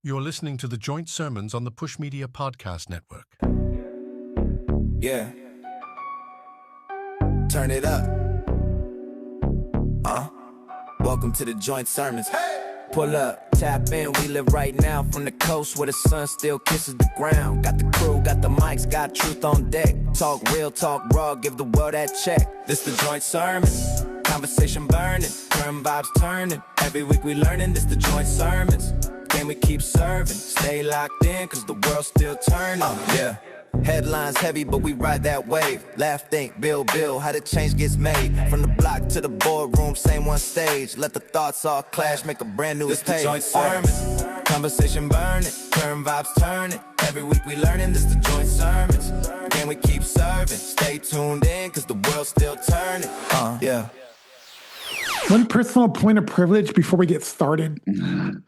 You're listening to the Joint Sermons on the Push Media Podcast Network. Yeah. Turn it up. Welcome to the Joint Sermons. Pull up, tap in, we live right now from the coast where the sun still kisses the ground. Got the crew, got the mics, got truth on deck. Talk real, talk raw, give the world that check. This the Joint Sermons, conversation burning, turn vibes turning. Every week we learning, this the Joint Sermons. Game we keep serving, stay locked in, cause the world's still turning. Yeah. Headlines heavy, but we ride that wave. Laugh, think, build, how the change gets made. From the block to the boardroom, same one stage. Let the thoughts all clash, make a brand new page. This the Joint Sermons, conversation burning, turn vibes turning. Every week we learning, this the Joint Sermons. Game we keep serving, stay tuned in, cause the world's still turning. Yeah. One personal point of privilege before we get started. You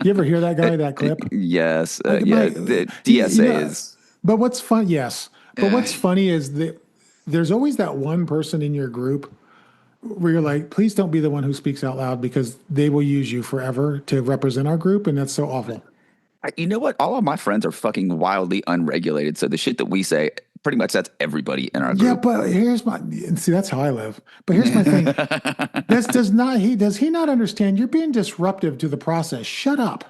ever hear that guy, that clip? Yes. The DSA is. But what's fun, yes. But what's funny is that there's always that one person in your group where you're like, please don't be the one who speaks out loud because they will use you forever to represent our group. And that's so awful. You know what? All of my friends are fucking wildly unregulated. So the shit that we say, pretty much that's everybody in our group. Yeah, but here's my, see, that's how I live. But here's my thing. Does he not understand? You're being disruptive to the process. Shut up.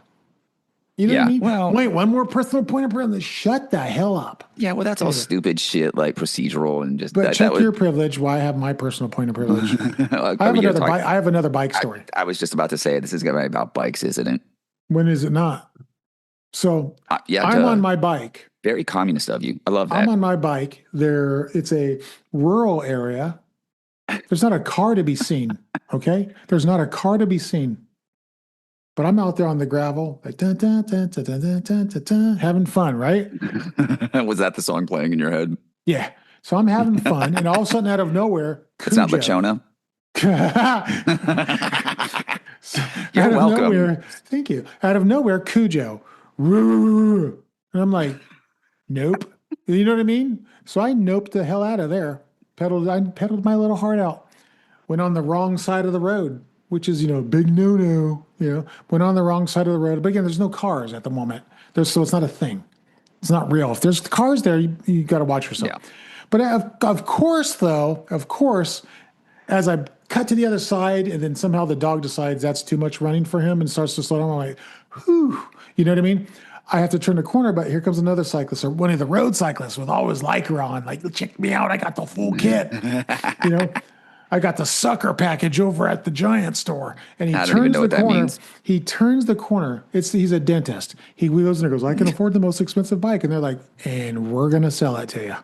You know what I mean? Well, wait, one more personal point of privilege. Shut the hell up. Yeah, well, that's all stupid shit, like procedural and just. But check your privilege. Why I have my personal point of privilege? I have another bike story. I was just about to say this is going to be about bikes, isn't it? When is it not? So I'm on my bike. Very communist of you. I love that. I'm on my bike. It's a rural area. There's not a car to be seen. Okay, there's not a car to be seen. But I'm out there on the gravel, like dun, dun, dun, dun, dun, dun, dun, dun, dun, having fun, right? Was that the song playing in your head? Yeah. So I'm having fun, and all of a sudden, out of nowhere, it's not Lachona. You're welcome. Nowhere, thank you. Out of nowhere, Cujo, and I'm like, nope. You know what I mean? So I noped the hell out of there. I pedaled my little heart out. Went on the wrong side of the road, which is, big no-no, went on the wrong side of the road. But again, there's no cars at the moment. So it's not a thing. It's not real. If there's cars there, you got to watch yourself. Yeah. But of course, as I cut to the other side and then somehow the dog decides that's too much running for him and starts to slow down, I'm like, whew, you know what I mean? I have to turn the corner, but here comes another cyclist or one of the road cyclists with all his Lycra on. Like, check me out. I got the full kit, I got the sucker package over at the Giant store. And he turns the corner. He turns the corner. He's a dentist. He goes and goes, I can afford the most expensive bike. And they're like, and we're going to sell it to you.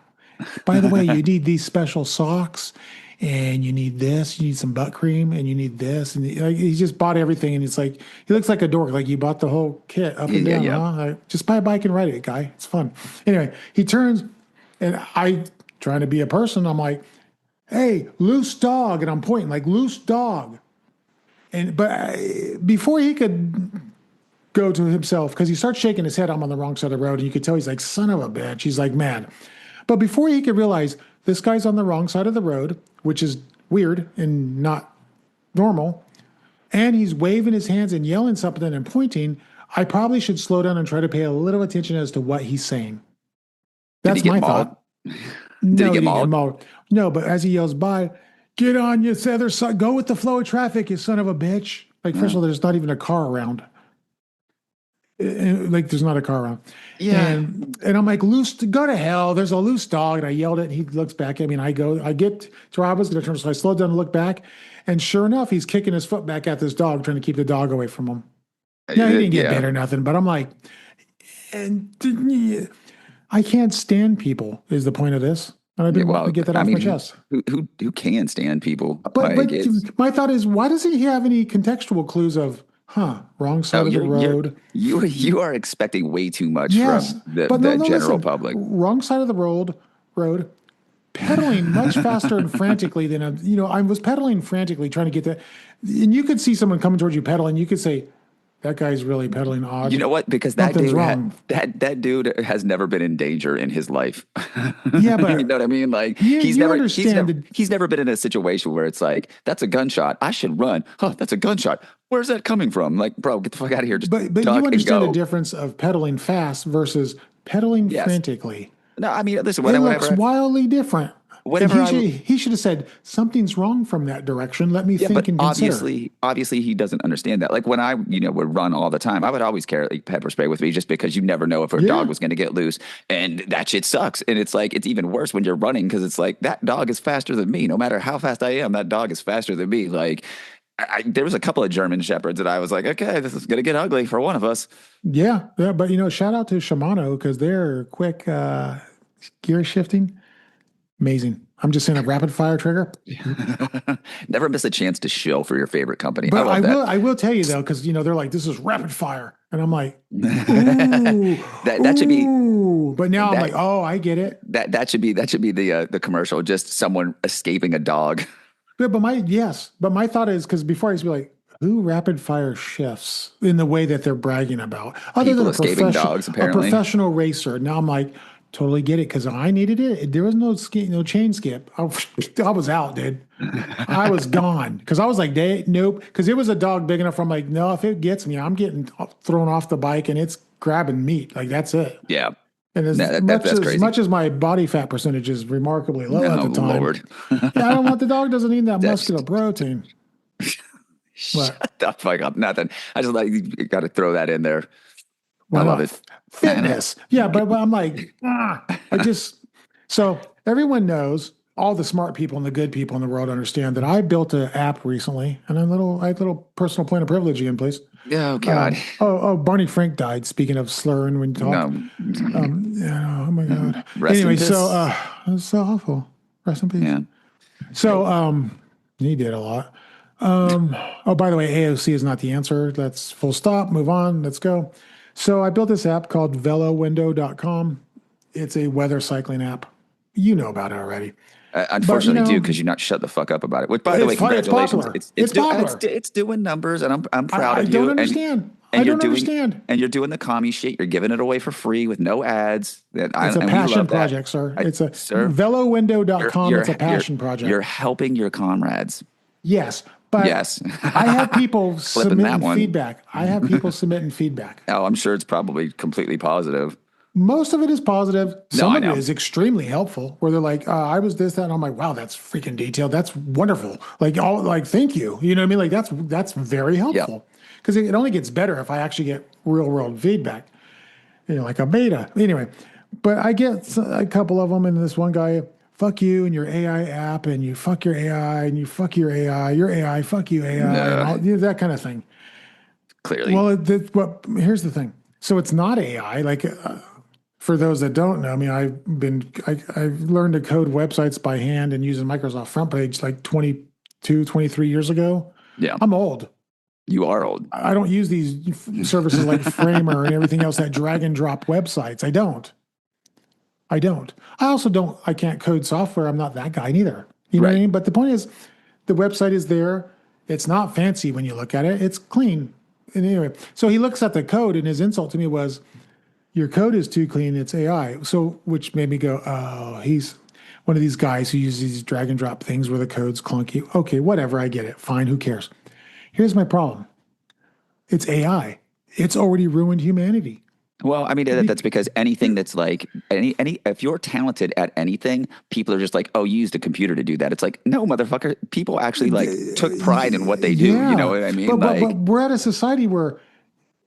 By the way, you need these special socks and you need this, you need some butt cream and you need this. And he just bought everything. And it's like, he looks like a dork. Like you bought the whole kit up and down. Huh? Like, just buy a bike and ride it, guy. It's fun. Anyway, he turns and I, trying to be a person, I'm like, hey, loose dog. And I'm pointing like loose dog. But before he could go to himself, because he starts shaking his head, I'm on the wrong side of the road. And you could tell he's like, son of a bitch. He's like mad. But before he could realize this guy's on the wrong side of the road, which is weird and not normal, and he's waving his hands and yelling something and pointing, I probably should slow down and try to pay a little attention as to what he's saying. That's my thought. Did he get mauled? No, but as he yells by, get on your other side, go with the flow of traffic, you son of a bitch. Like, first of all, there's not even a car around. Like, there's not a car around. Yeah. And I'm like, go to hell. There's a loose dog. And I yelled it, and he looks back at me, and I get to where I was going to turn, so I slowed down and look back. And sure enough, he's kicking his foot back at this dog, trying to keep the dog away from him. Yeah, he didn't get bit or nothing, but I'm like, I can't stand people, is the point of this. And I've been wanting to get that off my chest. Who can stand people? But my thought is, why doesn't he have any contextual clues of, wrong side of the road? You are expecting way too much from the general public. Wrong side of the road, pedaling much faster and frantically than I was pedaling frantically trying to get that. And you could see someone coming towards you pedaling. You could say, that guy's really peddling odd. You know what? Because that Something's dude, wrong. that dude has never been in danger in his life. Yeah, but you know what I mean? Like you understand he's never been in a situation where it's like, that's a gunshot. I should run. Huh, that's a gunshot. Where's that coming from? Like, bro, get the fuck out of here. Just but duck you and understand the go. difference of pedaling fast versus pedaling Yes. frantically. No, I mean, listen, It looks wildly different. And whatever he should have said something's wrong from that direction. Let me yeah, think but and consider. obviously he doesn't understand that. Like when I, would run all the time, I would always carry like pepper spray with me just because you never know if a Yeah. dog was going to get loose, and that shit sucks. And it's like, it's even worse when you're running because it's like, that dog is faster than me. No matter how fast I am, that dog is faster than me. Like there was a couple of German shepherds that I was like, okay, this is going to get ugly for one of us. Yeah, but shout out to Shimano because they're quick gear shifting. Amazing. I'm just saying a rapid fire trigger. Never miss a chance to show for your favorite company. But I love that. I will tell you though, because they're like, this is rapid fire. And I'm like, ooh, that should be ooh. But now I'm that- like, oh, I get it. that should be the commercial. Just someone escaping a dog. Yeah, but my thought is because before I used to be like, who rapid fire shifts in the way that they're bragging about? Other People than escaping dogs, a apparently. professional racer. Now I'm like, totally get it because I needed it. There was no chain skip. I was out, dude. I was gone because I was like, nope. Because it was a dog big enough. I'm like, no, if it gets me, I'm getting thrown off the bike and it's grabbing meat. Like that's it. Yeah. And as much as my body fat percentage is remarkably low at the time, Lord. yeah, I don't want the dog doesn't need that muscular protein. Shut the fuck up. Nothing. I just like, you got to throw that in there. Why I love not? it. Fitness. Yeah, but I'm like, so everyone knows, all the smart people and the good people in the world understand that I built an app recently and I had a little personal plan of privilege in place. Oh, God. Barney Frank died. Speaking of slurring when you talk. No. Yeah, oh my God. Rest in Anyway, peace. so it's so awful. Rest in peace. Yeah. So he did a lot. By the way, AOC is not the answer. Let's full stop, move on, let's go. So I built this app called velowindow.com. It's a weather cycling app. You know about it already. Unfortunately, do because you're not shut the fuck up about it. Which, by the way, congratulations! It's popular. It's doing numbers, and I'm proud of you. I don't understand. And I you're don't understand. And you're doing the commie shit. You're giving it away for free with no ads. It's a passion project, sir. It's a velowindow.com. It's a passion project. You're helping your comrades. Yes. But yes. I have people submitting one. feedback. Oh, I'm sure it's probably completely positive. Most of it is positive. Some I of know. it is extremely helpful where they're like, I was this, that. And I'm like, wow, that's freaking detailed. That's wonderful. Thank you. You know what I mean? Like that's very helpful because it only gets better if I actually get real world feedback, like a beta. Anyway, but I get a couple of them and this one guy, fuck you and your AI app and you fuck your AI and you fuck your AI, fuck you AI, and all, that kind of thing. Clearly. Well, here's the thing. So it's not AI. For those that don't know, I mean, I've learned to code websites by hand and using Microsoft Front Page like 22, 23 years ago. Yeah. I'm old. You are old. I don't use these services like Framer and everything else that drag and drop websites. I don't. I also don't. I can't code software. I'm not that guy neither. You know what I mean? But the point is, the website is there. It's not fancy when you look at it. It's clean. And anyway, so he looks at the code, and his insult to me was, "Your code is too clean. It's AI." So, which made me go, "Oh, he's one of these guys who uses these drag and drop things where the code's clunky." Okay, whatever. I get it. Fine. Who cares? Here's my problem. It's AI. It's already ruined humanity. Well, I mean, that's because anything that's like if you're talented at anything, people are just like, oh, you used a computer to do that. It's like, no, motherfucker. People actually took pride in what they do. Yeah. You know what I mean? But we're at a society where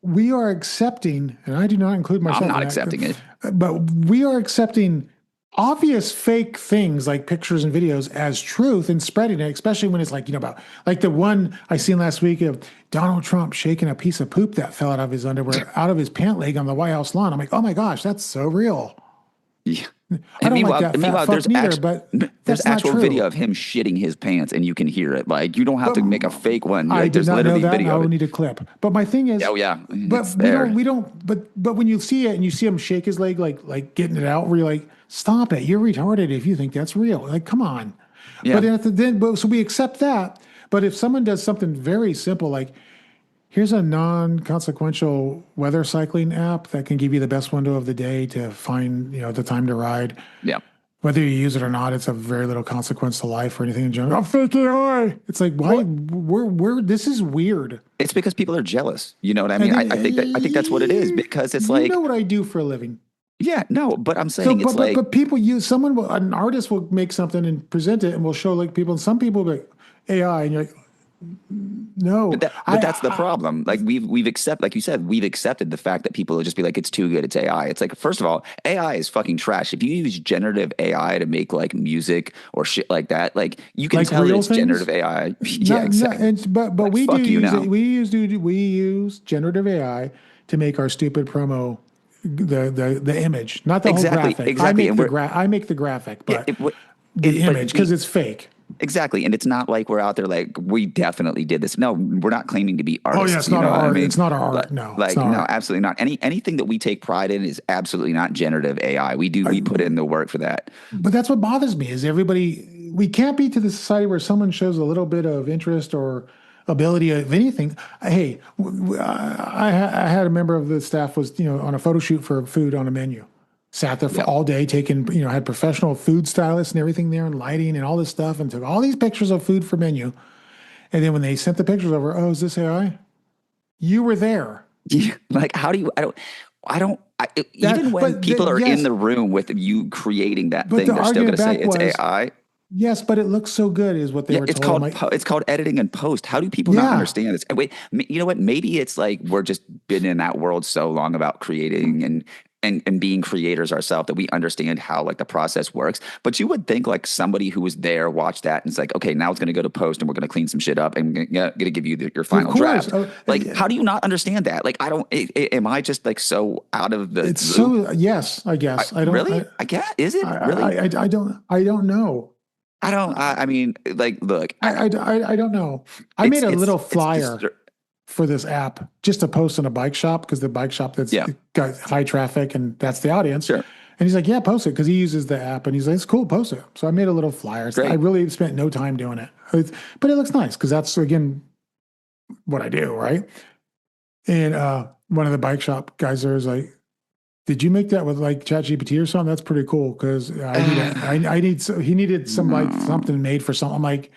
we are accepting, and I do not include myself. I'm not accepting it. But we are accepting obvious fake things like pictures and videos as truth and spreading it, especially when it's like, about like the one I seen last week of Donald Trump shaking a piece of poop that fell out of his underwear, out of his pant leg on the White House lawn. I'm like, oh my gosh, that's so real. Yeah. I don't like that fat fuck neither, but there's actual video of him shitting his pants and you can hear it. Like, you don't have to make a fake one. I did not know that. I of will it. need a clip. But my thing is, Oh yeah. but we don't. But when you see it and you see him shake his leg, like getting it out, where you're like, stop it, you're retarded if you think that's real. Like, come on. Yeah. But so we accept that. But if someone does something very simple, like, here's a non-consequential weather cycling app that can give you the best window of the day to find, the time to ride. Yeah. Whether you use it or not, it's of very little consequence to life or anything in general. Oh, fake AI. It's like, why? We're this is weird. It's because people are jealous. You know what I mean? I think that's what it is, because it's like, you know what I do for a living. yeah, no, but I'm saying But people use an artist will make something and present it and will show like people, and some people will be like AI, and you're like, no. But that's the problem. Like we've accepted, like you said, we've accepted the fact that people will just be like, it's too good, it's AI. It's like, first of all, AI is fucking trash. If you use generative AI to make like music or shit like that, like you can Like tell real it's things? generative AI. Yeah, exactly. But Like, we fuck do you use now. it. We use generative AI to make our stupid promo, the image, not the Exactly, whole graphic. exactly. And I make the graphic, but it, the but image, because it's fake. exactly. And it's not like we're out there like, we definitely did this. No, we're not claiming to be artists. Oh yeah, it's you not know our what I art. mean? It's not our art. Like, No, like it's not no, art. absolutely not. Anything that we take pride in is absolutely not generative AI. We put in the work for that. But that's what bothers me is everybody. We can't be to the society where someone shows a little bit of interest or ability of anything. Hey, I had a member of the staff was on a photo shoot for food on a menu. Sat there for Yep. all day, taking had professional food stylists and everything there, and lighting and all this stuff, and took all these pictures of food for menu. And then when they sent the pictures over, oh, is this AI? You were there. Yeah, like, how do you? Even when people are yes, in the room with you creating that but thing, the they're still going argument to say back it's was, AI. yes, but it looks so good, is what they Yeah, were it's told. called it's called editing and post. How do people not Yeah. understand this? And wait, you know what? Maybe it's like we're just been in that world so long about creating and being creators ourselves that we understand how like the process works. But you would think like somebody who was there watched that and it's like, okay, now it's going to go to post and we're going to clean some shit up and going to give you your final course. draft. Like, how do you not understand that? Like, I don't. Am I just like so out of the? It's loop? so yes, I guess I don't really. I guess is it really? I don't know. I don't. I mean, like, look. I don't know. I made a little flyer for this app just to post in a bike shop, because the bike shop that's got high traffic and that's the audience. Sure. And he's like, yeah, post it, because he uses the app, and he's like, it's cool, post it. So I made a little flyer. Great. I really spent no time doing it, but it looks nice because that's again what I do, right? And one of the bike shop guys there is like, did you make that with like ChatGPT or something? That's pretty cool, because I need he needed something made for something. I'm like,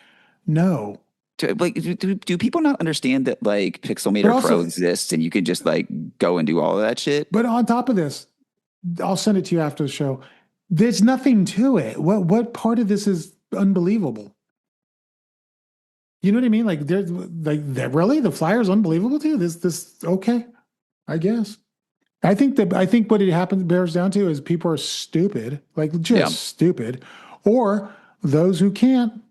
no. Like, do people not understand that like Pixelmator Pro exists and you can just like go and do all of that shit? But on top of this, I'll send it to you after the show. There's nothing to it. What part of this is unbelievable? You know what I mean? Like there's like that, really, the flyer's unbelievable to you. This okay, I guess. I think what it bears down to is people are stupid, like just stupid, or those who can't.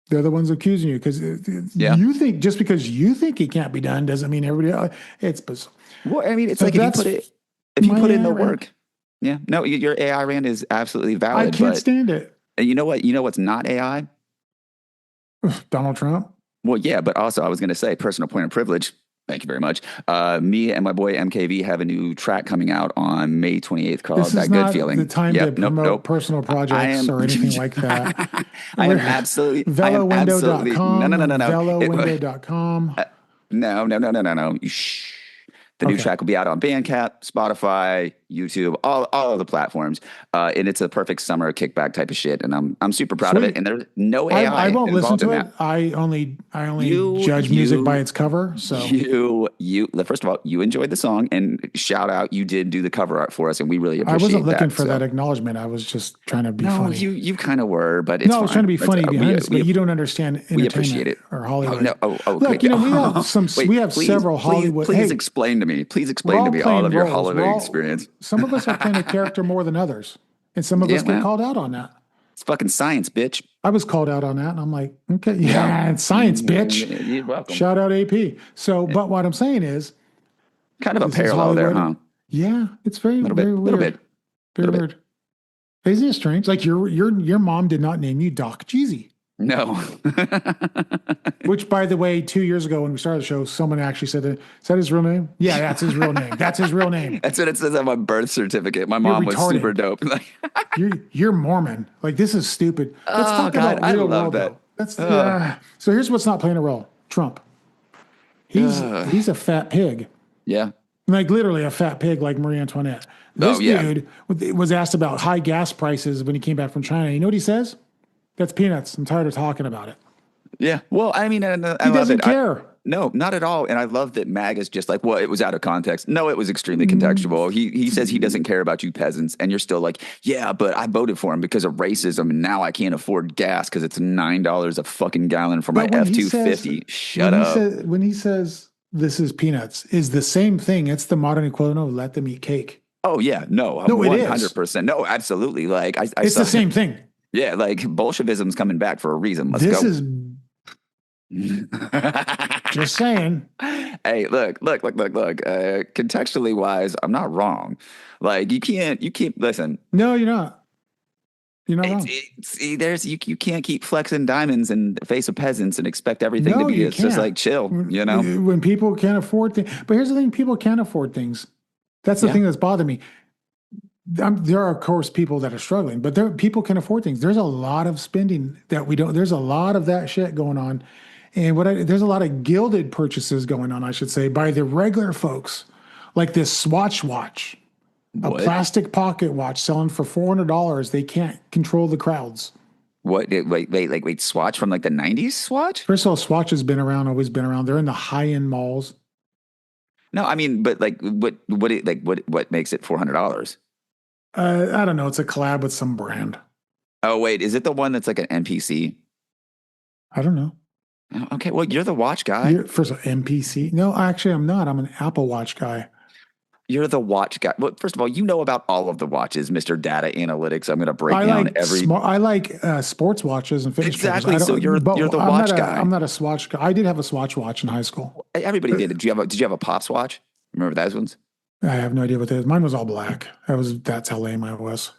They're the ones accusing you, because you think, just because you think it can't be done doesn't mean everybody else. It's bizarre. Well, I mean, it's like if you put in the work. Yeah, no, your AI rant is absolutely valid. I can't stand it. And you know what? You know what's not AI? Donald Trump. Well, yeah, but also I was going to say personal point of privilege. Thank you very much. Me and my boy MKV have a new track coming out on May 28th called This is That not Good Feeling. the time to promote personal projects or anything like that. I am absolutely VeloWindow.com. No. VeloWindow.com. No. Shh. The new track will be out on Bandcamp, Spotify, YouTube, all of the platforms, and it's a perfect summer kickback type of shit. And I'm super proud of it. And there's no AI. I won't listen to it. That. I only judge music by its cover. So you first of all, you enjoyed the song, and shout out, you did do the cover art for us, and we really appreciate. I wasn't looking that, for that acknowledgement. I was just trying to be funny. You kind of were, but it's I was trying to be funny behind this. But you don't understand entertainment. We appreciate it. Or Hollywood. Look, we have several Hollywood. Please explain to me. Please explain to me all of your Hollywood experience. Some of us are playing a character more than others, and some of us get called out on that. It's fucking science, bitch. I was called out on that, and I'm like, okay, it's science, bitch. You're welcome. Shout out AP. So, but what I'm saying is, kind of a parallel there, huh? Yeah, it's very weird. Very weird. Isn't it strange? Like your mom did not name you Doc Jeezy. No. Which, by the way, 2 years ago when we started the show, someone actually said, "Is that his real name?" Yeah, that's his real name. That's his real name. That's what it says on my birth certificate. My mom was super dope. You're Mormon. Like, this is stupid. Let's talk about real world. That. So here's what's not playing a role. Trump. He's a fat pig. Yeah. Like literally a fat pig like Marie Antoinette. This dude was asked about high gas prices when he came back from China. You know what he says? That's peanuts. I'm tired of talking about it. Yeah. Well, I mean, I He love doesn't it. care. No, not at all. And I love that Mag is just like, well, it was out of context. No, it was extremely contextual. He says he doesn't care about you peasants, and you're still like, yeah, but I voted for him because of racism, and now I can't afford gas because it's $9 a fucking gallon for my F-250. Shut up. When he says this is peanuts, is the same thing. It's the modern equivalent of let them eat cake. Oh yeah, no, No, it is. 100%. No, absolutely. Like It's the same thing. Yeah, like Bolshevism's coming back for a reason. Let's This go. is just saying. Hey, look. Contextually wise, I'm not wrong. Like you can't listen. No, you're not. You're not wrong. See, you can't keep flexing diamonds in the face of peasants and expect everything to be just like chill, you know? When people can't afford things. But here's the thing, people can't afford things. That's the thing that's bothered me. There are, of course, people that are struggling, but people can afford things. There's a lot of spending that we don't. There's a lot of that shit going on. And there's a lot of gilded purchases going on, I should say, by the regular folks, like this Swatch watch, a plastic pocket watch selling for $400. They can't control the crowds. What? Wait, Swatch from like the 90s Swatch? First of all, Swatch has been around, always been around. They're in the high-end malls. No, I mean, but like, what makes it $400? I don't know. It's a collab with some brand. Oh, wait, is it the one that's like an NPC? I don't know. Okay, well, you're the watch guy. First of all, NPC? No, actually, I'm not. I'm an Apple Watch guy. You're the watch guy. Well, first of all, you know about all of the watches, Mr. Data Analytics. I'm going to break down every. I like sports watches and fitness exactly. So you're the watch guy. I'm not a Swatch guy. I did have a Swatch watch in high school. Everybody did. Did you have a Pops watch? Remember those ones? I have no idea what that is. Mine was all black. That's how lame I was.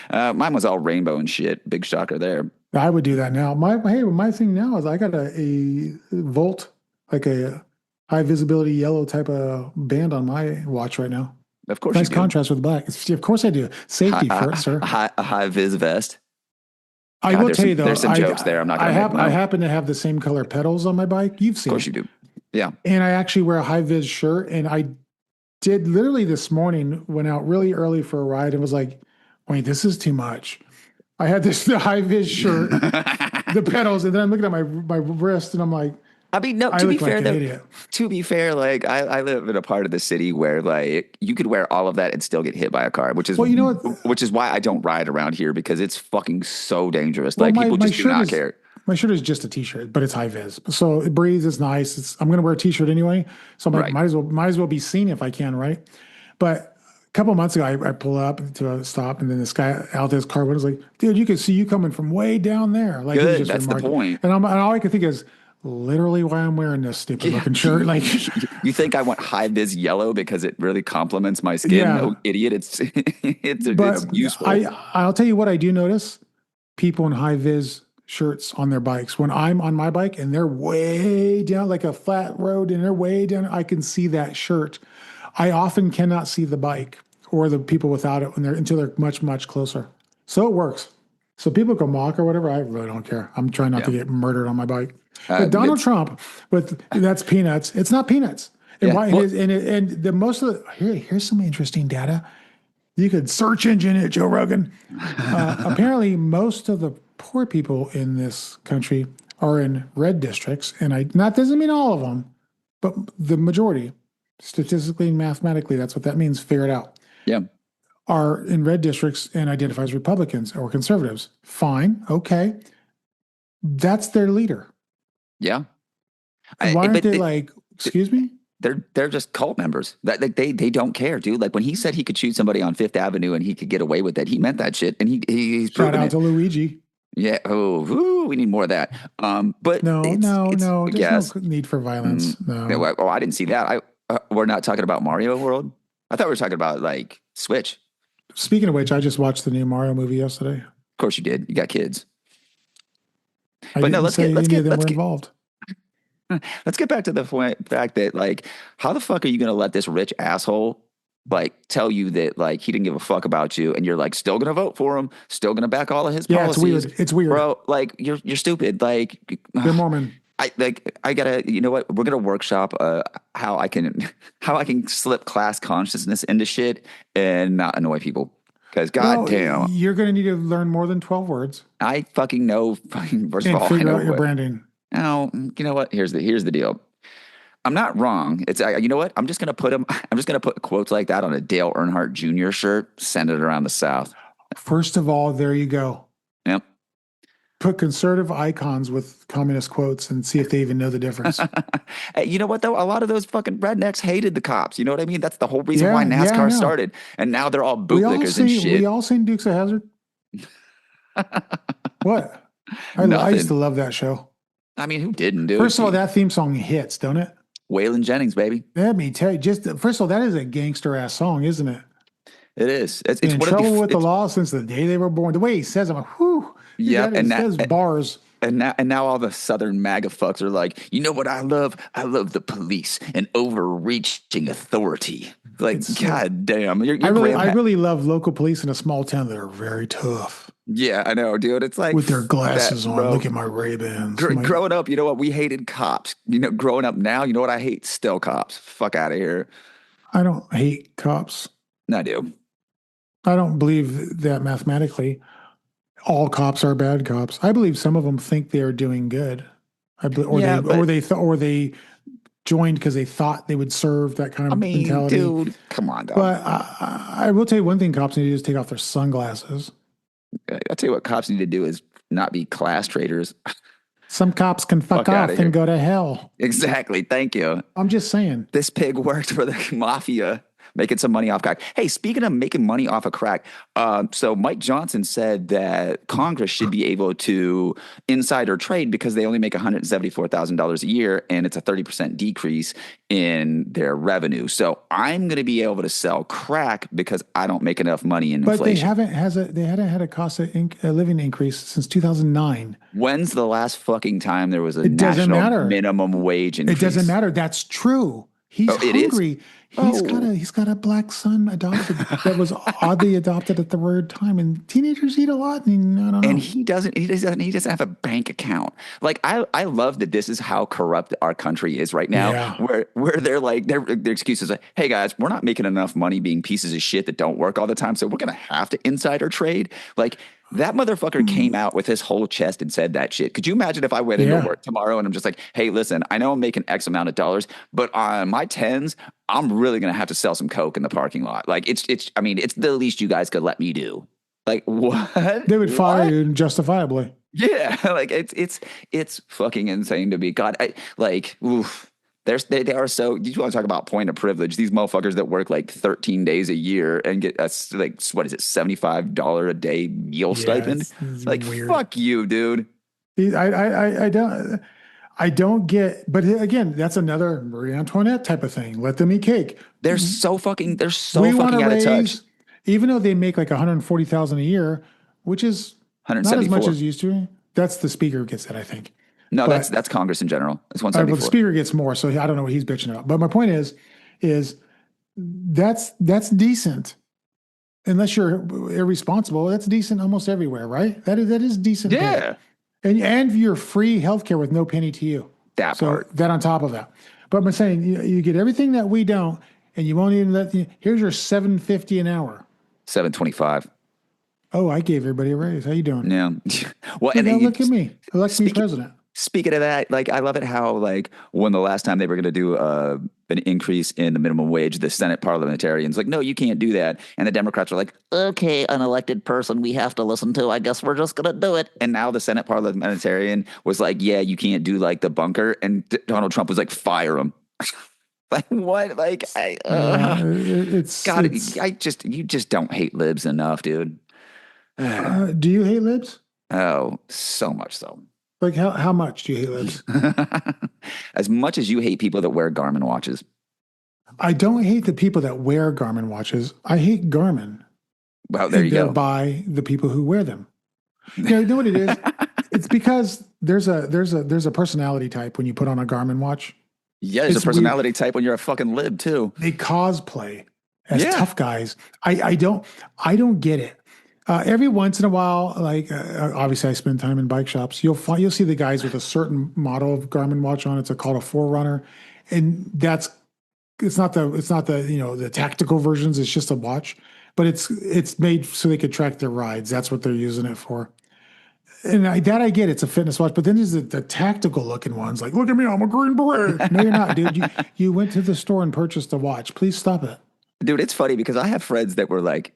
Mine was all rainbow and shit. Big shocker there. I would do that now. My thing now is I got a Volt, like a high visibility yellow type of band on my watch right now. Of course, nice contrast with black. Of course I do. Safety first, sir. A high vis vest. I will tell you though. There's some jokes there. I'm not going to. I happen to have the same color pedals on my bike. You've seen. Of course you do. Yeah. And I actually wear a high vis shirt, and I did literally this morning. Went out really early for a ride and was like, "Wait, this is too much." I had the high vis shirt, the pedals, and then I'm looking at my wrist, and I'm like, I mean, no. To be fair, like I live in a part of the city where like you could wear all of that and still get hit by a car, which is which is why I don't ride around here because it's fucking so dangerous. Like people just do not care. My shirt is just a t-shirt, but it's high vis, so it breathes. It's nice. I'm going to wear a t-shirt anyway, so I'm like, might as well be seen if I can, right? But a couple of months ago, I pull up to a stop, and then this guy out this car was like, "Dude, you can see you coming from way down there." Like, good, that's the point. And all I can think is literally why I'm wearing this stupid looking shirt. Like, you think I want high vis yellow because it really complements my skin? Yeah. No, idiot. It's useful. I'll tell you what I do notice: people in high vis shirts on their bikes. When I'm on my bike and they're way down, like a flat road, and they're way down, I can see that shirt. I often cannot see the bike or the people without it until they're much, much closer. So it works. So people can mock or whatever. I really don't care. I'm trying not to get murdered on my bike. But Donald Trump, that's peanuts. It's not peanuts. And here's some interesting data. You could search engine it, Joe Rogan. Apparently, most of the poor people in this country are in red districts, and doesn't mean all of them, but the majority, statistically and mathematically, that's what that means. Figure it out. Yeah, are in red districts and identify as Republicans or conservatives. Fine, okay, that's their leader. Yeah. Why aren't they like? Excuse me. They're just cult members. That like they don't care, dude. Like when he said he could shoot somebody on Fifth Avenue and he could get away with it, he meant that shit, and he's shout out to Luigi. Yeah. Oh, we need more of that. But no. There's no need for violence. No. Oh, I didn't see that. We're not talking about Mario World. I thought we were talking about like Switch. Speaking of which, I just watched the new Mario movie yesterday. Of course you did. You got kids. Let's get involved. Let's get back to the fact that like, how the fuck are you going to let this rich asshole like tell you that like he didn't give a fuck about you, and you're like still going to vote for him, still going to back all of his policies? It's weird, bro. Like you're stupid. Like they're Mormon. I gotta, you know what? We're gonna workshop how I can slip class consciousness into shit and not annoy people. Because Well, goddamn, you're going to need to learn more than 12 words I fucking know. Fucking first of and all, I figure know out your what. branding. Now, you know what? Here's the deal. I'm not wrong. It's you know what? I'm just gonna put them. I'm just gonna put quotes like that on a Dale Earnhardt Jr. shirt. Send it around the South. First of all, there you go. Yep. Put conservative icons with communist quotes and see if they even know the difference. Hey, you know what though? A lot of those fucking rednecks hated the cops. You know what I mean? That's the whole reason why Yeah, I NASCAR know. started, and now they're all bootlickers and We shit. all seen Dukes of Hazzard. What? I used to Nothing. love that show. I mean, who didn't do First of all, it? that theme song hits, don't it? Waylon Jennings, baby. Let me tell you, just first of all, that is a gangster ass song, isn't it? It is. Been It's in one of the. trouble with the It's law since the day they were born. The way he says, I'm like, whew, yep. that is bars. And now all the Southern MAGA fucks are like, you know what I love? I love the police and overreaching authority. Like, God damn, your I really love local police in a small town that are very tough yeah, I know, dude. It's like with their glasses that, on. bro. Look at my Ray-Bans. Growing up, you know what? We hated cops. You know, growing up now, you know what I hate? Still cops. Fuck out of here. I don't hate cops. I do. I don't believe that mathematically all cops are bad cops. I believe some of them think they are doing good. Yeah, but Or they joined because they thought they would serve that kind I of mean, mentality. dude, come on, dog. But I will tell you one thing: cops need to do is take off their sunglasses. I'll tell you what cops need to do is not be class traitors. Some cops can fuck outta off here. and go to hell. Exactly. Thank you. I'm just saying. This pig worked for the mafia, making some money off crack. Hey, speaking of making money off of crack, so Mike Johnson said that Congress should be able to insider trade because they only make $174,000 a year, and it's a 30% decrease in their revenue. So I'm going to be able to sell crack because I don't make enough money in But inflation. they hadn't had a cost of living increase since 2009. When's the last fucking time there was a It doesn't national matter. minimum wage increase? It doesn't matter. That's true. He's Oh, it is? hungry. He's got a black son adopted that was oddly adopted at the weird time. And teenagers eat a lot. And I don't know. And he doesn't have a bank account. Like I love that this is how corrupt our country is right now. Yeah. Where they're like their excuses like, hey guys, we're not making enough money being pieces of shit that don't work all the time, so we're gonna have to insider trade. Like that motherfucker came out with his whole chest and said that shit. Could you imagine if I went into work tomorrow and I'm just like, hey, listen, I know I'm making X amount of dollars, but on my tens, I'm really gonna have to sell some coke in the parking lot. Like it's I mean, it's the least you guys could let me do. Like what? They would fire you justifiably. Yeah, like it's fucking insane to be. God, oof. They are so. You want to talk about point of privilege? These motherfuckers that work like 13 days a year and get us like what is it, $75 a day meal stipend? It's Like weird. fuck you, dude. I don't get. But again, that's another Marie Antoinette type of thing. Let them eat cake. They're so fucking We want out to of touch. raise, even though they make like 140,000 a year, which is not as much 174. as used to. That's the speaker who gets that, I think. No, But- that's Congress in general. It's Well, the 174. speaker gets more, so I don't know what he's bitching about. But my point is that's decent. Unless you're irresponsible, that's decent almost everywhere, right? That is decent. Yeah, pay. And you're free healthcare with no penny to you. that So part. that on top of that. But I'm saying you get everything that we don't, and you won't even here's your $7.50 an hour. 725. Oh, I gave everybody a raise. How you doing? Yeah. Well, Now and look at me. Elect me president. Speaking of that, like I love it how like when the last time they were going to do an increase in the minimum wage, the Senate parliamentarians like, no, you can't do that, and the Democrats are like, okay, an elected person we have to listen to. I guess we're just going to do it. And now the Senate parliamentarian was like, yeah, you can't do like the bunker, and Donald Trump was like, fire him. Like what? Like you just don't hate libs enough, dude. Do you hate libs? Oh, so much so. Like how much do you hate libs? As much as you hate people that wear Garmin watches. I don't hate the people that wear Garmin watches. I hate Garmin. Well, there you go. By the people who wear them. You know what it is? It's because there's a personality type when you put on a Garmin watch. Yeah, there's a personality type when you're a fucking lib too. They cosplay as tough guys. I don't get it. Every once in a while, like obviously I spend time in bike shops. You'll see the guys with a certain model of Garmin watch on. It's called a Forerunner, and it's not the the tactical versions. It's just a watch, but it's made so they could track their rides. That's what they're using it for. And I get it's a fitness watch, but then there's the tactical looking ones. Like, look at me, I'm a Green Beret. No, you're not, dude. You went to the store and purchased a watch. Please stop it. Dude, it's funny because I have friends that were like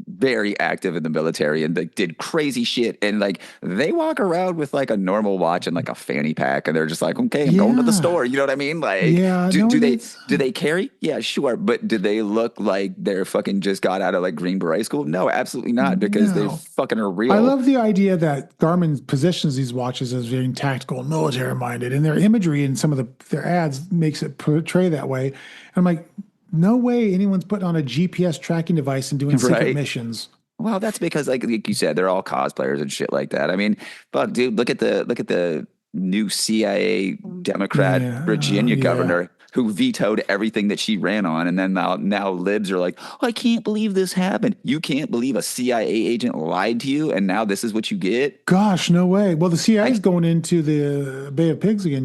very active in the military and like did crazy shit, and like they walk around with like a normal watch and like a fanny pack, and they're just like, okay, I'm going to the Yeah. store. You know what I mean? Like, Yeah, do, no, do they it's- do they carry? Yeah, sure, but do they look like they're fucking just got out of like Green Beret school? No, absolutely not, because they No. fucking are real. I love the idea that Garmin positions these watches as being tactical and military minded, and their imagery in some of their ads makes it portray that way. And I'm like, no way anyone's putting on a GPS tracking device and doing secret Right. missions. Well, that's because, like you said, they're all cosplayers and shit like that. I mean, but dude, look at the new CIA Democrat Yeah, Virginia yeah. governor who vetoed everything that she ran on, and then now libs are like, oh, I can't believe this happened. You can't believe a CIA agent lied to you, and now this is what you get. Gosh, no way. Well, the CIA is going into the Bay of Pigs again,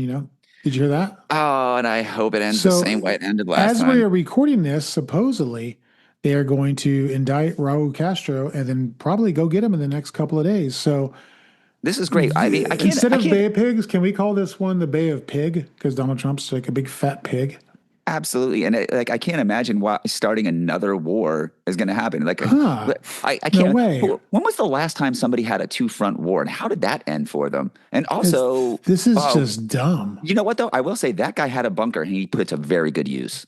Did you hear that? Oh, and I hope it ends the So, same way it ended last as time. we are recording this, supposedly they are going to indict Raul Castro and then probably go get him in the next couple of days. So This is great. I mean, I can't. instead I of can't Bay of Pigs, can we call this one the Bay of Pig? Because Donald Trump's like a big fat pig. Absolutely, and like I can't imagine why starting another war is going to happen. Like Huh. I No can't. way. When was the last time somebody had a two-front war, and how did that end for them? And also, This is oh, just dumb. you know what though? I will say that guy had a bunker, and he put it to very good use.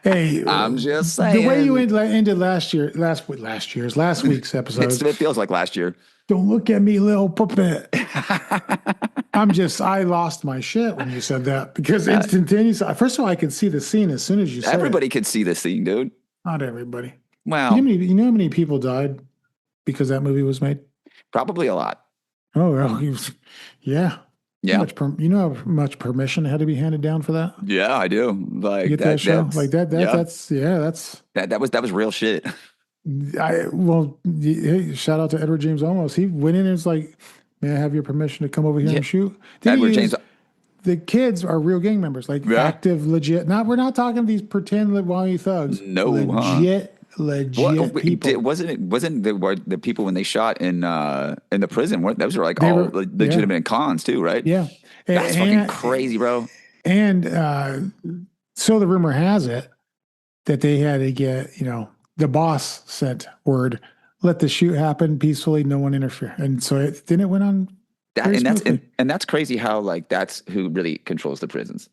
Hey, I'm just saying. the way you ended last week's episode. It feels like last year. Don't look at me, little puppet. I lost my shit when you said that because instantaneous. First of all, I could see the scene as soon as you said Everybody could see the scene, dude. it. Not everybody. Wow, You know how many people died because that movie was made? probably a lot. Oh, well, yeah. Yeah, You know how much permission had to be handed down for that? yeah, I do. Like You get that show? that's- Like that, yeah. that's that was real shit. Hey, shout out to Edward James Olmos. He went in and was like, may I have your permission to come over here Yeah. and shoot? Then Edward he James. used- the kids are real gang members, like Yeah. active, legit. We're not talking these pretend Wally thugs. No, huh? legit people. Wasn't the people when they shot in the prison? Those were like They all were- legitimate cons too, right? Yeah. That's fucking crazy, bro. And so the rumor has it that they had to get, the boss sent word, let the shoot happen peacefully, no one interfere. And so it went on. very smoothly. And that's crazy how like that's who really controls the prisons.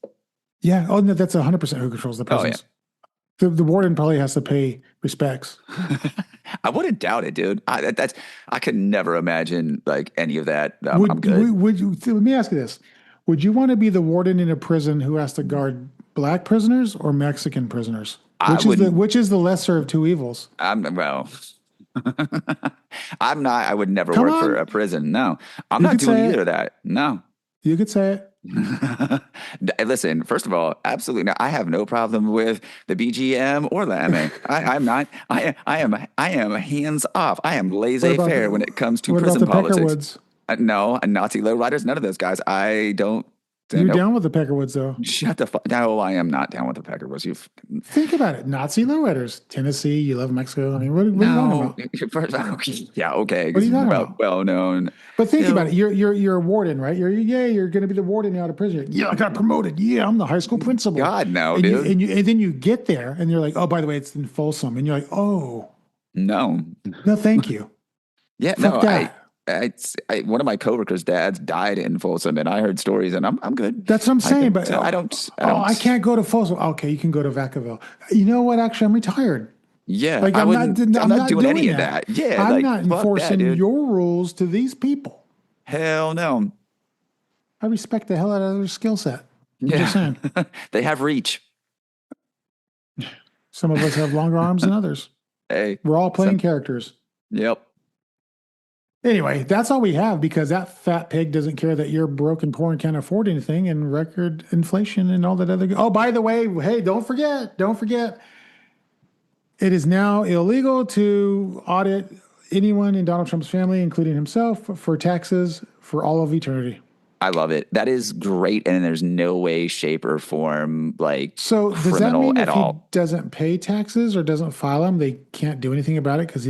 Yeah. Oh, no, that's 100% who controls the Oh, yeah. prisons. The warden probably has to pay respects. I wouldn't doubt it, dude. I could never imagine like any of that. I'm good. Would you, let me ask you this. Would you want to be the warden in a prison who has to guard black prisoners or Mexican prisoners? Which is the lesser of two evils? Well, I'm not. I would never Come work for on. a prison. No, I'm You not could doing say it. either of that. No. You could say it. Listen, first of all, absolutely not. I have no problem with the BGM or the MA. I'm not. I am hands off. I am laissez-faire when it comes to What about prison the politics. Peckerwoods? No, Nazi lowriders, none of those guys. I don't. You're nope. down with the Peckerwoods, though. Shut the fuck. No, I am not down with the Peckerwoods. You Think about it. Nazi lowriders. Tennessee, you love Mexico. I mean, what are you talking about? no. Yeah, okay. What are you talking Well- about? Well known. But think You know- about it. You're a warden, right? You're going to be the warden out of prison. Yeah, I got promoted. Yeah, I'm the high school principal. God, no, and dude. and then you get there and you're like, oh, by the way, it's in Folsom, and you're like, oh, No. no, thank you. Yeah, Fuck no. that. One of my coworkers' dads died in Folsom, and I heard stories, and I'm good. That's what I'm saying. But I don't. I can't go to Folsom. Okay, you can go to Vacaville. You know what? Actually, I'm retired. Yeah, Like I'm I'm not doing any of that. Yeah, I'm like, not fuck that, enforcing dude. your rules to these people. Hell no. I respect the hell out of their skill set. I'm Yeah, just saying. they have reach. Some of us have longer arms than others. Hey, We're all playing characters. yep. Anyway, that's all we have because that fat pig doesn't care that you're broke and poor and can't afford anything and record inflation and all that other. Oh, by the way, hey, don't forget. It is now illegal to audit anyone in Donald Trump's family, including himself, for taxes for all of eternity. I love it. That is great. And there's no way, shape, or form like So does that criminal mean at if he all. doesn't pay taxes or doesn't file them, they can't do anything about it because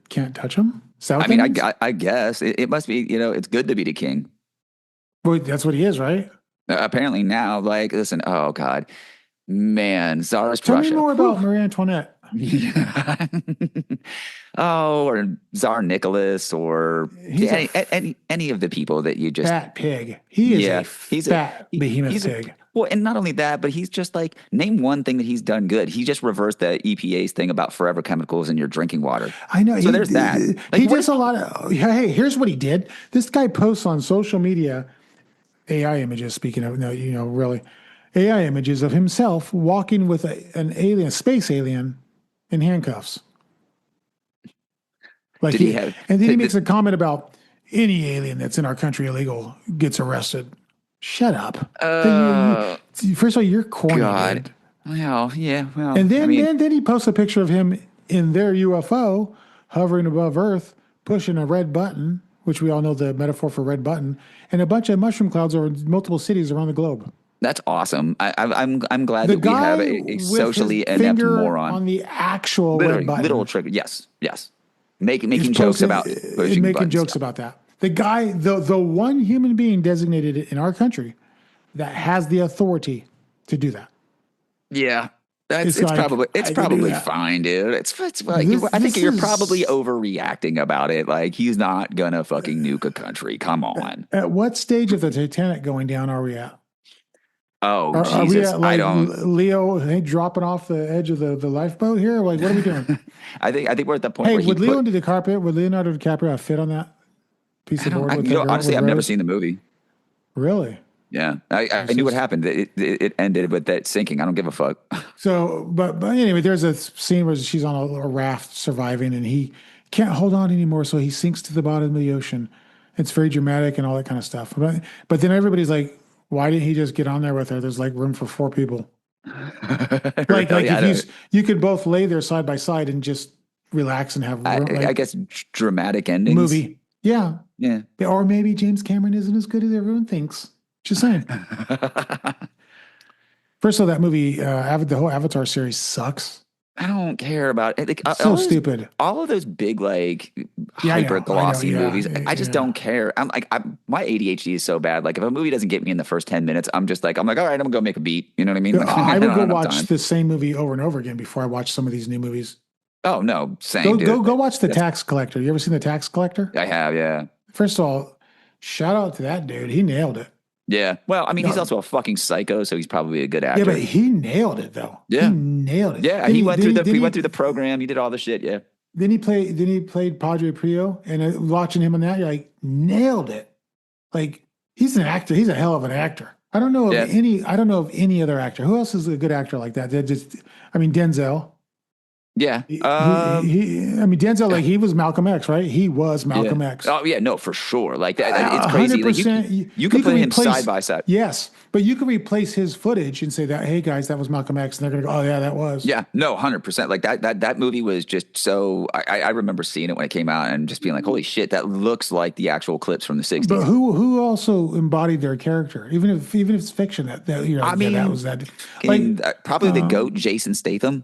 can't touch them? Is that what I mean, that means? I guess it must be, it's good to be the king. Well, that's what he is, right? Apparently now, like, listen, oh God, man, Tsarist Tell me Russia. more about Marie Antoinette. Oh, or Tsar Nicholas, or He's a any of the people that you just fat pig. He is yeah, a fat behemoth pig. well, and not only that, but he's just like, name one thing that he's done good. He just reversed the EPA's thing about forever chemicals in your drinking water. I know. So there's that. Like, He does a lot of. Hey, here's what he did. This guy posts on social media AI images. Speaking of, no, really, AI images of himself walking with an alien, a space alien, in handcuffs. Like Did he have? and then he makes a comment about any alien that's in our country illegal gets arrested. Shut up. First of all, you're corny. God. Dude. Well, yeah. Well, And then, I mean, then he posts a picture of him in their UFO hovering above Earth, pushing a red button, which we all know the metaphor for red button, and a bunch of mushroom clouds over multiple cities around the globe. that's awesome. I'm glad The that we guy have a with socially his inept finger moron. on the actual Literally, red button. literal trigger. Yes. Making is jokes posting- about and pushing making buttons. jokes about that. The guy, the one human being designated in our country that has the authority to do that. Yeah. It's like, probably I can do probably that. fine, dude. It's like I think this you're is- probably overreacting about it. Like, he's not gonna fucking nuke a country. Come on. At what stage of the Titanic going down are we at? Oh Are we Jesus, at I like don't. Leo dropping off the edge of the lifeboat here? Like, what are we doing? I think we're at the point Hey, where he would put. Leonardo DiCaprio have fit on that piece of board with the girl? Honestly, with I've never Rose? seen the movie. Really? Yeah, I knew what happened. It ended with that sinking. I don't give a fuck. So, but anyway, there's a scene where she's on a raft surviving, and he can't hold on anymore, so he sinks to the bottom of the ocean. It's very dramatic and all that kind of stuff. But then everybody's like, "Why didn't he just get on there with her? There's like room for 4 people." Like Really, if you could both lay there side by side and just relax and have I guess dramatic endings. movie. Yeah. Yeah. Or maybe James Cameron isn't as good as everyone thinks. Just saying. First of all, that movie, the whole Avatar series sucks. I don't care about it. Like, So stupid. All of those big, like, Yeah, I know, hyper glossy yeah, movies. I just don't care. I'm like, my ADHD is so bad. Like, if a movie doesn't get me in the first 10 minutes, I'm like, all right, I'm gonna go make a beat. You know what I mean? Like, I would don't go have watch time. the same movie over and over again before I watch some of these new movies. Oh no, same. Go dude. watch The Tax Collector. You ever seen The Tax Collector? I have, yeah. First of all, shout out to that dude. He nailed it. Yeah. Well, I mean, he's also a fucking psycho, so he's probably a good actor. Yeah, but he nailed it though. Yeah. He nailed it. Yeah, Then he went then through then went through the program. He did all the shit. Yeah. Then he played Padre Pio, and watching him on that, you're like, nailed it. Like, he's an actor. He's a hell of an actor. I don't know of any other actor. Who else is a good actor like that? Denzel. Yeah. Denzel, like, he was Malcolm X, right? He was Malcolm X. Oh yeah, no, for sure. Like that, it's crazy. Like, 100%. you can put him side by side. Yes, but you can replace his footage and say that, hey guys, that was Malcolm X, and they're gonna go, oh yeah, that was. Yeah, no, 100%. Like that movie was just so. I remember seeing it when it came out and just being like, holy shit, that looks like the actual clips from the 60s. But who also embodied their character, even if it's fiction, that that was that. Like, probably the GOAT, Jason Statham.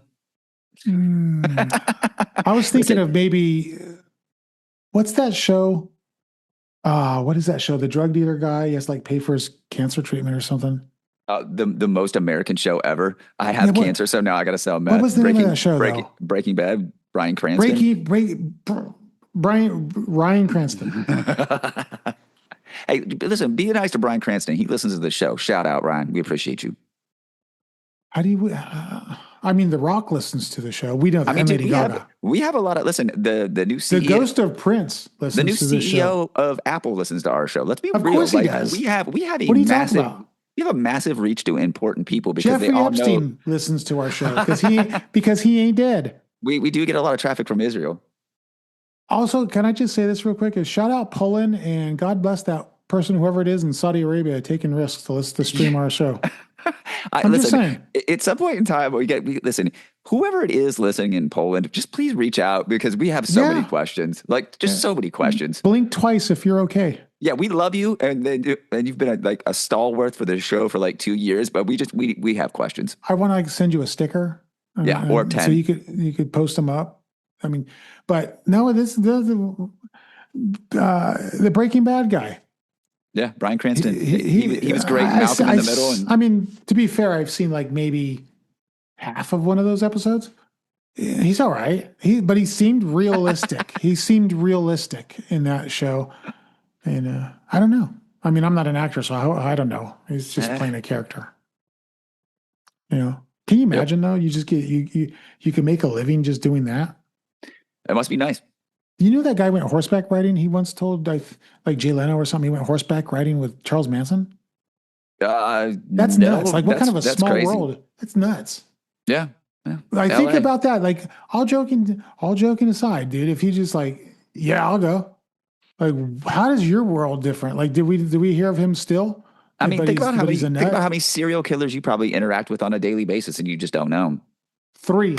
I was thinking of maybe what's that show? What is that show? The drug dealer guy, he has to like pay for his cancer treatment or something. The most American show ever. I have cancer, so now I got to sell meth. What was the name of that show? Breaking Bad. Bryan Cranston. Ryan Cranston. Hey, listen, be nice to Bryan Cranston. He listens to the show. Shout out, Ryan. We appreciate you. How do you? The Rock listens to the show. We know that. Dude, we have a lot of the new CEO. The ghost of Prince listens the new to the show. CEO of Apple listens to our show. Let's be Of real. course he does. We have a What are you talking about? we have a massive reach to important people because Jeffrey they all Epstein know listens to our show because he ain't dead. we do get a lot of traffic from Israel. Also, can I just say this real quick? Is shout out Poland and God bless that person, whoever it is in Saudi Arabia, taking risks to stream our show. I'm just saying. At some point in time, listen, whoever it is listening in Poland, just please reach out because we have so many questions, like just so many questions. Blink twice if you're okay. Yeah, we love you, and you've been like a stalwart for the show for like 2 years, but we have questions. I want to send you a sticker. Yeah, or 10. So you could post them up. I mean, but no, the Breaking Bad guy. Yeah, Bryan Cranston. He was great. Malcolm in the Middle. I mean, to be fair, I've seen like maybe half of one of those episodes. He's all right. But he seemed realistic. He seemed realistic in that show. And I don't know. I mean, I'm not an actor, so I don't know. He's just playing a character. You know? Can you imagine though? You just get you can make a living just doing that. It must be nice. You know that guy went horseback riding? He once told like Jay Leno or something. He went horseback riding with Charles Manson. That's nuts. Like what kind of a small world? That's nuts. Yeah. Like think about that. Like all joking aside, dude. If you just like, yeah, I'll go. Like, how does your world different? Like, did we hear of him still? I mean, think about how many serial killers you probably interact with on a daily basis, and you just don't know. 3.